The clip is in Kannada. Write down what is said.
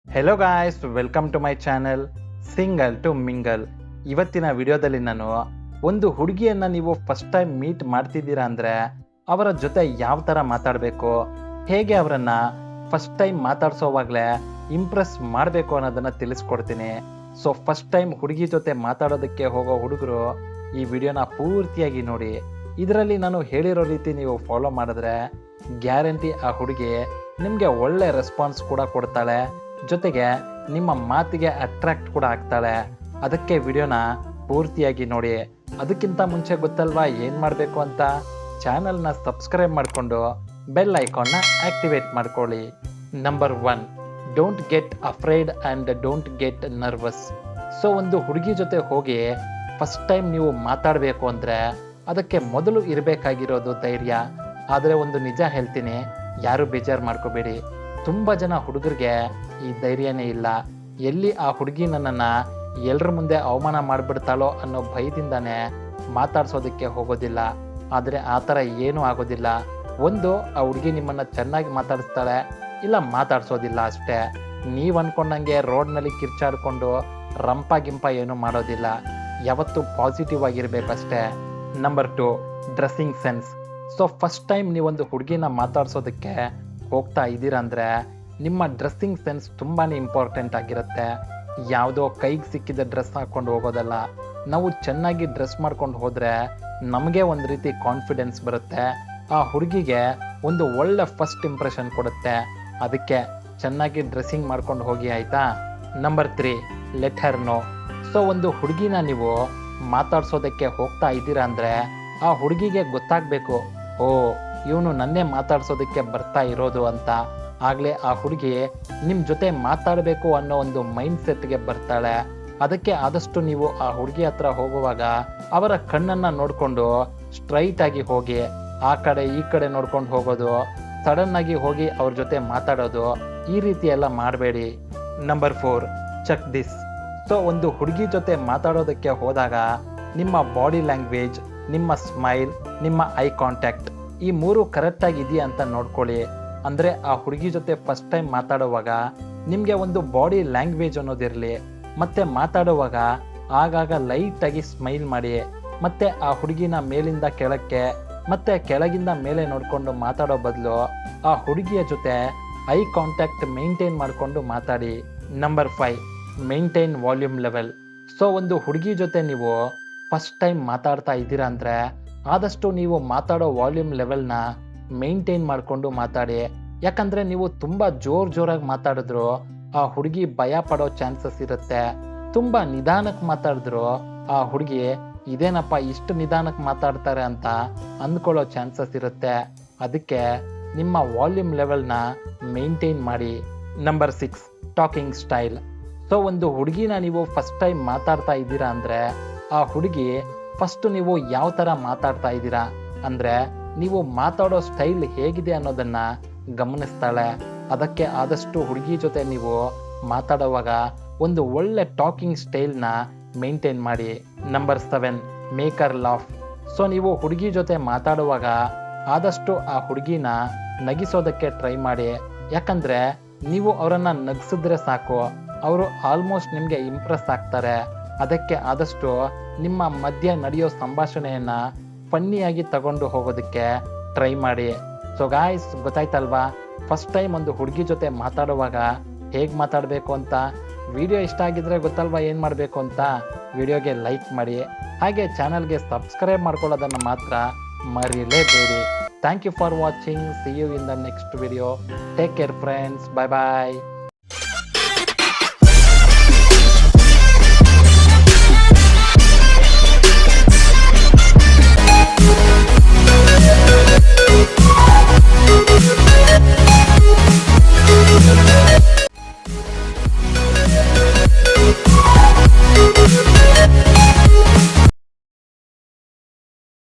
Hello guys, welcome to my channel single to mingle. ಇವತ್ತಿನ ವಿಡಿಯೋದಲ್ಲಿ ನಾನು ಒಂದು ಹುಡುಗಿಯನ್ನು ನೀವು ಫಸ್ಟ್ ಟೈಮ್ ಮೀಟ್ ಮಾಡ್ತಿದ್ದೀರಾ ಅಂದರೆ ಅವರ ಜೊತೆ ಯಾವ ಥರ ಮಾತಾಡಬೇಕು, ಹೇಗೆ ಅವರನ್ನು ಫಸ್ಟ್ ಟೈಮ್ ಮಾತಾಡ್ಸೋವಾಗಲೇ ಇಂಪ್ರೆಸ್ ಮಾಡಬೇಕು ಅನ್ನೋದನ್ನು ತಿಳಿಸ್ಕೊಡ್ತೀನಿ. ಸೊ ಫಸ್ಟ್ ಟೈಮ್ ಹುಡುಗಿ ಜೊತೆ ಮಾತಾಡೋದಕ್ಕೆ ಹೋಗೋ ಹುಡುಗರು ಈ ವಿಡಿಯೋನ ಪೂರ್ತಿಯಾಗಿ ನೋಡಿ. ಇದರಲ್ಲಿ ನಾನು ಹೇಳಿರೋ ರೀತಿ ನೀವು ಫಾಲೋ ಮಾಡಿದ್ರೆ ಗ್ಯಾರಂಟಿ ಆ ಹುಡುಗಿ ನಿಮಗೆ ಒಳ್ಳೆ ರೆಸ್ಪಾನ್ಸ್ ಕೂಡ ಕೊಡ್ತಾಳೆ, ಜೊತೆಗೆ ನಿಮ್ಮ ಮಾತಿಗೆ ಅಟ್ರಾಕ್ಟ್ ಕೂಡ ಆಗ್ತಾಳೆ. ಅದಕ್ಕೆ ವಿಡಿಯೋನ ಪೂರ್ತಿಯಾಗಿ ನೋಡಿ. ಅದಕ್ಕಿಂತ ಮುಂಚೆ ಗೊತ್ತಲ್ವಾ ಏನು ಮಾಡಬೇಕು ಅಂತ? ಚಾನಲ್ನ ಸಬ್ಸ್ಕ್ರೈಬ್ ಮಾಡಿಕೊಂಡು ಬೆಲ್ ಐಕಾನ್ನ ಆಕ್ಟಿವೇಟ್ ಮಾಡ್ಕೊಳ್ಳಿ. Number 1, don't get afraid and don't get nervous. So ಒಂದು ಹುಡುಗಿ ಜೊತೆ ಹೋಗಿ ಫಸ್ಟ್ ಟೈಮ್ ನೀವು ಮಾತಾಡಬೇಕು ಅಂದರೆ ಅದಕ್ಕೆ ಮೊದಲು ಇರಬೇಕಾಗಿರೋದು ಧೈರ್ಯ. ಆದರೆ ಒಂದು ನಿಜ ಹೇಳ್ತೀನಿ, ಯಾರು ಬೇಜಾರು ಮಾಡ್ಕೋಬೇಡಿ. ತುಂಬ ಜನ ಹುಡುಗರಿಗೆ ಈ ಧೈರ್ಯನೇ ಇಲ್ಲ. ಎಲ್ಲಿ ಆ ಹುಡುಗಿ ನನ್ನನ್ನು ಎಲ್ಲರ ಮುಂದೆ ಅವಮಾನ ಮಾಡಿಬಿಡ್ತಾಳೋ ಅನ್ನೋ ಭಯದಿಂದನೇ ಮಾತಾಡ್ಸೋದಕ್ಕೆ ಹೋಗೋದಿಲ್ಲ. ಆದರೆ ಆ ಥರ ಏನೂ ಆಗೋದಿಲ್ಲ. ಒಂದು, ಆ ಹುಡುಗಿ ನಿಮ್ಮನ್ನು ಚೆನ್ನಾಗಿ ಮಾತಾಡಿಸ್ತಾಳೆ, ಇಲ್ಲ ಮಾತಾಡ್ಸೋದಿಲ್ಲ ಅಷ್ಟೇ. ನೀವು ಅಂದ್ಕೊಂಡಂಗೆ ರೋಡ್ನಲ್ಲಿ ಕಿರ್ಚಾಡ್ಕೊಂಡು ರಂಪ ಗಿಂಪ ಏನೂ ಮಾಡೋದಿಲ್ಲ. ಯಾವತ್ತೂ ಪಾಸಿಟಿವ್ ಆಗಿರಬೇಕಷ್ಟೇ. Number 2, dressing sense. So first time ನೀವೊಂದು ಹುಡುಗಿನ ಮಾತಾಡ್ಸೋದಕ್ಕೆ ಹೋಗ್ತಾ ಇದ್ದೀರಾ ಅಂದರೆ ನಿಮ್ಮ ಡ್ರೆಸ್ಸಿಂಗ್ ಸೆನ್ಸ್ ತುಂಬಾ ಇಂಪಾರ್ಟೆಂಟ್ ಆಗಿರುತ್ತೆ. ಯಾವುದೋ ಕೈಗೆ ಸಿಕ್ಕಿದ ಡ್ರೆಸ್ ಹಾಕ್ಕೊಂಡು ಹೋಗೋದಲ್ಲ. ನಾವು ಚೆನ್ನಾಗಿ ಡ್ರೆಸ್ ಮಾಡ್ಕೊಂಡು ಹೋದರೆ ನಮಗೆ ಒಂದು ರೀತಿ ಕಾನ್ಫಿಡೆನ್ಸ್ ಬರುತ್ತೆ, ಆ ಹುಡುಗಿಗೆ ಒಂದು ಒಳ್ಳೆ ಫಸ್ಟ್ ಇಂಪ್ರೆಷನ್ ಕೊಡುತ್ತೆ. ಅದಕ್ಕೆ ಚೆನ್ನಾಗಿ ಡ್ರೆಸ್ಸಿಂಗ್ ಮಾಡ್ಕೊಂಡು ಹೋಗಿ, ಆಯಿತಾ? Number 3, let her know. So ಒಂದು ಹುಡುಗಿನ ನೀವು ಮಾತಾಡ್ಸೋದಕ್ಕೆ ಹೋಗ್ತಾ ಇದ್ದೀರಾ ಅಂದರೆ ಆ ಹುಡುಗಿಗೆ ಗೊತ್ತಾಗಬೇಕು, ಓ ಇವನು ನನ್ನೇ ಮಾತಾಡ್ಸೋದಕ್ಕೆ ಬರ್ತಾ ಇರೋದು ಅಂತ. ಆಗಲೇ ಆ ಹುಡುಗಿ ನಿಮ್ಮ ಜೊತೆ ಮಾತಾಡಬೇಕು ಅನ್ನೋ ಒಂದು ಮೈಂಡ್ ಸೆಟ್ಗೆ ಬರ್ತಾಳೆ. ಅದಕ್ಕೆ ಆದಷ್ಟು ನೀವು ಆ ಹುಡುಗಿ ಹತ್ರ ಹೋಗುವಾಗ ಅವರ ಕಣ್ಣನ್ನು ನೋಡಿಕೊಂಡು ಸ್ಟ್ರೈಟ್ ಆಗಿ ಹೋಗಿ. ಆ ಕಡೆ ಈ ಕಡೆ ನೋಡ್ಕೊಂಡು ಹೋಗೋದು, ಸಡನ್ ಆಗಿ ಹೋಗಿ ಅವ್ರ ಜೊತೆ ಮಾತಾಡೋದು, ಈ ರೀತಿ ಎಲ್ಲ ಮಾಡಬೇಡಿ. Number 4, check this. ಸೊ ಒಂದು ಹುಡುಗಿ ಜೊತೆ ಮಾತಾಡೋದಕ್ಕೆ ಹೋದಾಗ ನಿಮ್ಮ ಬಾಡಿ ಲ್ಯಾಂಗ್ವೇಜ್, ನಿಮ್ಮ ಸ್ಮೈಲ್, ನಿಮ್ಮ ಐ ಕಾಂಟ್ಯಾಕ್ಟ್ ಈ 3 ಕರೆಕ್ಟಾಗಿ ಇದೆಯಾ ಅಂತ ನೋಡ್ಕೊಳ್ಳಿ. ಅಂದರೆ ಆ ಹುಡುಗಿ ಜೊತೆ ಫಸ್ಟ್ ಟೈಮ್ ಮಾತಾಡುವಾಗ ನಿಮಗೆ ಒಂದು ಬಾಡಿ ಲ್ಯಾಂಗ್ವೇಜ್ ಅನ್ನೋದಿರಲಿ. ಮತ್ತು ಮಾತಾಡುವಾಗ ಆಗಾಗ ಲೈಟಾಗಿ ಸ್ಮೈಲ್ ಮಾಡಿ. ಮತ್ತು ಆ ಹುಡುಗಿನ ಮೇಲಿಂದ ಕೆಳಕ್ಕೆ ಮತ್ತು ಕೆಳಗಿಂದ ಮೇಲೆ ನೋಡಿಕೊಂಡು ಮಾತಾಡೋ ಬದಲು ಆ ಹುಡುಗಿಯ ಜೊತೆ ಐ ಕಾಂಟ್ಯಾಕ್ಟ್ ಮೇಂಟೈನ್ ಮಾಡಿಕೊಂಡು ಮಾತಾಡಿ. Number 5, maintain volume level. So ಒಂದು ಹುಡುಗಿ ಜೊತೆ ನೀವು ಫಸ್ಟ್ ಟೈಮ್ ಮಾತಾಡ್ತಾ ಇದ್ದೀರಾ ಅಂದರೆ ಆದಷ್ಟು ನೀವು ಮಾತಾಡೋ ವಾಲ್ಯೂಮ್ ಲೆವೆಲ್ನ ಮೇಂಟೈನ್ ಮಾಡಿಕೊಂಡು ಮಾತಾಡಿ. ಯಾಕಂದರೆ ನೀವು ತುಂಬ ಜೋರಾಗಿ ಮಾತಾಡಿದ್ರು ಆ ಹುಡುಗಿ ಭಯ ಪಡೋ ಚಾನ್ಸಸ್ ಇರುತ್ತೆ. ತುಂಬ ನಿಧಾನಕ್ಕೆ ಮಾತಾಡಿದ್ರು ಆ ಹುಡುಗಿ ಇದೇನಪ್ಪ ಇಷ್ಟು ನಿಧಾನಕ್ಕೆ ಮಾತಾಡ್ತಾರೆ ಅಂತ ಅಂದ್ಕೊಳ್ಳೋ ಚಾನ್ಸಸ್ ಇರುತ್ತೆ. ಅದಕ್ಕೆ ನಿಮ್ಮ ವಾಲ್ಯೂಮ್ ಲೆವೆಲ್ನ ಮೇಂಟೈನ್ ಮಾಡಿ. Number 6, talking style. ಸೊ ಒಂದು ಹುಡುಗಿನ ನೀವು ಫಸ್ಟ್ ಟೈಮ್ ಮಾತಾಡ್ತಾ ಇದ್ದೀರಾ ಅಂದರೆ ಆ ಹುಡುಗಿ ಫಸ್ಟು ನೀವು ಯಾವ ಥರ ಮಾತಾಡ್ತಾ ಇದ್ದೀರಾ ಅಂದರೆ ನೀವು ಮಾತಾಡೋ ಸ್ಟೈಲ್ ಹೇಗಿದೆ ಅನ್ನೋದನ್ನು ಗಮನಿಸ್ತಾಳೆ. ಅದಕ್ಕೆ ಆದಷ್ಟು ಹುಡುಗಿ ಜೊತೆ ನೀವು ಮಾತಾಡುವಾಗ ಒಂದು ಒಳ್ಳೆ ಟಾಕಿಂಗ್ ಸ್ಟೈಲ್ನ ಮೇಂಟೈನ್ ಮಾಡಿ. Number 7, make her laugh. ಸೊ ನೀವು ಹುಡುಗಿ ಜೊತೆ ಮಾತಾಡುವಾಗ ಆದಷ್ಟು ಆ ಹುಡುಗಿನ ನಗಿಸೋದಕ್ಕೆ ಟ್ರೈ ಮಾಡಿ. ಯಾಕಂದರೆ ನೀವು ಅವರನ್ನು ನಗಿಸಿದ್ರೆ ಸಾಕು, ಅವರು ಆಲ್ಮೋಸ್ಟ್ ನಿಮಗೆ ಇಂಪ್ರೆಸ್ ಆಗ್ತಾರೆ. ಅದಕ್ಕೆ ಆದಷ್ಟು ನಿಮ್ಮ ಮಧ್ಯೆ ನಡೆಯೋ ಸಂಭಾಷಣೆಯನ್ನು ಫನ್ನಿಯಾಗಿ ತಗೊಂಡು ಹೋಗೋದಕ್ಕೆ ಟ್ರೈ ಮಾಡಿ. ಸೊ ಗಾಯ್ಸ್, ಗೊತ್ತಾಯ್ತಲ್ವಾ ಫಸ್ಟ್ ಟೈಮ್ ಒಂದು ಹುಡುಗಿ ಜೊತೆ ಮಾತಾಡುವಾಗ ಹೇಗೆ ಮಾತಾಡಬೇಕು ಅಂತ? ವಿಡಿಯೋ ಇಷ್ಟ ಆಗಿದ್ರೆ ಗೊತ್ತಲ್ವಾ ಏನು ಮಾಡಬೇಕು ಅಂತ? ವಿಡಿಯೋಗೆ ಲೈಕ್ ಮಾಡಿ, ಹಾಗೆ ಚಾನಲ್ಗೆ ಸಬ್ಸ್ಕ್ರೈಬ್ ಮಾಡ್ಕೊಳ್ಳೋದನ್ನು ಮಾತ್ರ ಮರೀಲೇಬೇಡಿ. Thank you for watching. See you in the next video. Take care friends. Bye bye.